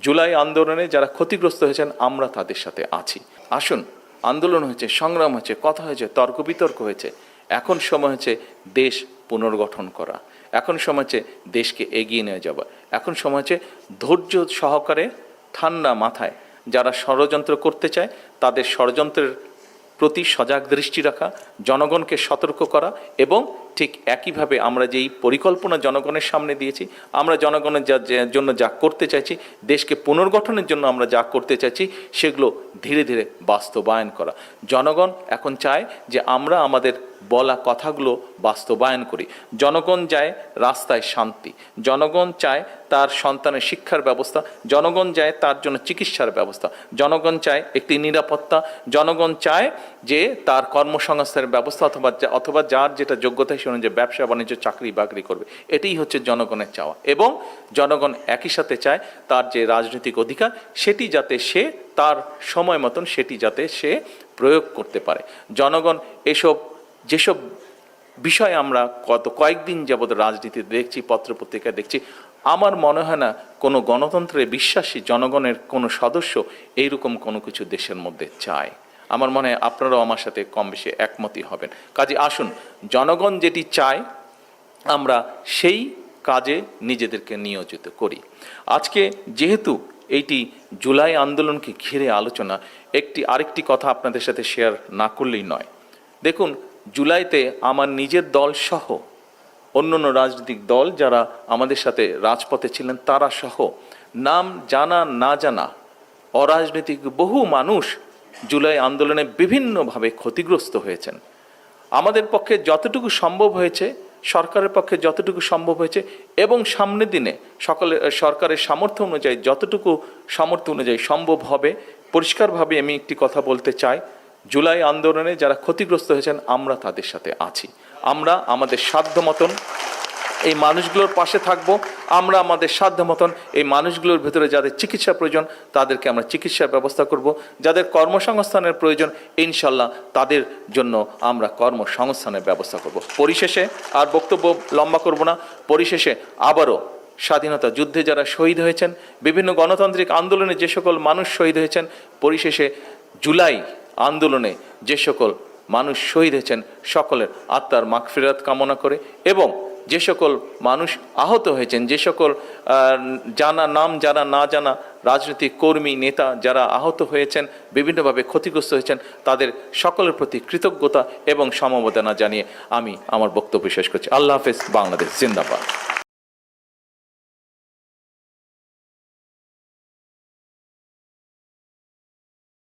জুলাই আন্দোলনে যারা ক্ষতিগ্রস্ত হয়েছেন আমরা তাদের সাথে আছি। আসুন, আন্দোলন হয়েছে, সংগ্রাম হয়েছে, কথা হয়েছে, তর্ক বিতর্ক হয়েছে, এখন সময় হচ্ছে দেশ পুনর্গঠন করা, এখন সময় হচ্ছে দেশকে এগিয়ে নিয়ে যাওয়া, এখন সময় হচ্ছে ধৈর্য সহকারে ঠান্ডা মাথায় যারা ষড়যন্ত্র করতে চায় তাদের ষড়যন্ত্রের প্রতি সজাগ দৃষ্টি রাখা, জনগণকে সতর্ক করা এবং ঠিক একইভাবে আমরা যেই পরিকল্পনা জনগণের সামনে দিয়েছি, আমরা জনগণের জন্য যা করতে চাইছি, দেশকে পুনর্গঠনের জন্য আমরা যা করতে চাইছি, সেগুলো ধীরে ধীরে বাস্তবায়ন করা। জনগণ এখন চায় যে আমরা আমাদের বলা কথাগুলো বাস্তবায়ন করি। জনগণ চায় রাস্তায় শান্তি, জনগণ চায় তার সন্তানের শিক্ষার ব্যবস্থা, জনগণ চায় তার জন্য চিকিৎসার ব্যবস্থা, জনগণ চায় একটি নিরাপত্তা, জনগণ চায় যে তার কর্মসংস্থানের ব্যবস্থা অথবা যার যেটা যোগ্যতা সে অনুযায়ী ব্যবসা বাণিজ্য চাকরি বাকরি করবে। এটাই হচ্ছে জনগণের চাওয়া। এবং জনগণ একই সাথে চায় তার যে রাজনৈতিক অধিকার সেটি যাতে সে তার সময় মতন সেটি যাতে সে প্রয়োগ করতে পারে। জনগণ যেসব বিষয় আমরা কয়েকদিন যাবৎ রাজনীতিতে দেখছি, পত্রপত্রিকায় দেখছি, আমার মনে হয় না কোনো গণতন্ত্রে বিশ্বাসী জনগণের কোনো সদস্য এইরকম কোনো কিছু দেশের মধ্যে চায়। আমার মনে হয় আপনারাও আমার সাথে কম বেশি একমতই হবেন। কাজে আসুন, জনগণ যেটি চায় আমরা সেই কাজে নিজেদেরকে নিয়োজিত করি। আজকে যেহেতু এইটি জুলাই আন্দোলনকে ঘিরে আলোচনা, আরেকটি কথা আপনাদের সাথে শেয়ার না করলেই নয়। দেখুন, জুলাইতে আমার নিজের দল সহ অন্যান্য রাজনৈতিক দল যারা আমাদের সাথে রাজপথে ছিলেন তারা সহ নাম জানা না জানা অরাজনৈতিক বহু মানুষ জুলাই আন্দোলনে বিভিন্নভাবে ক্ষতিগ্রস্ত হয়েছেন। আমাদের পক্ষে যতটুকু সম্ভব হয়েছে, সরকারের পক্ষে যতটুকু সম্ভব হয়েছে এবং সামনের দিনে সরকারের সামর্থ্য অনুযায়ী যতটুকু সামর্থ্য অনুযায়ী সম্ভব হবে, পরিষ্কারভাবে আমি একটি কথা বলতে চাই, জুলাই আন্দোলনে যারা ক্ষতিগ্রস্ত হয়েছেন আমরা তাদের সাথে আছি। আমরা আমাদের সাধ্য মতন এই মানুষগুলোর পাশে থাকব। আমরা আমাদের সাধ্য মতন এই মানুষগুলোর ভেতরে যাদের চিকিৎসা প্রয়োজন তাদেরকে আমরা চিকিৎসার ব্যবস্থা করব। যাদের কর্মসংস্থানের প্রয়োজন ইনশাল্লাহ তাদের জন্য আমরা কর্মসংস্থানের ব্যবস্থা করব। পরিশেষে আর বক্তব্য লম্বা করব না। পরিশেষে আবারও স্বাধীনতা যুদ্ধে যারা শহীদ হয়েছেন, বিভিন্ন গণতান্ত্রিক আন্দোলনে যে সকল মানুষ শহীদ হয়েছেন, পরিশেষে জুলাই আন্দোলনে যে সকল মানুষ শহীদ হয়েছেন সকলের আত্মার মাগফিরাত কামনা করে এবং যে সকল মানুষ আহত হয়েছেন, যে সকল নাম জানা না জানা রাজনৈতিক কর্মী নেতা যারা আহত হয়েছেন, বিভিন্নভাবে ক্ষতিগ্রস্ত হয়েছেন, তাদের সকলের প্রতি কৃতজ্ঞতা এবং সমবেদনা জানিয়ে আমি আমার বক্তব্য শেষ করছি। আল্লাহ হাফেজ। বাংলাদেশ জিন্দাবাদ।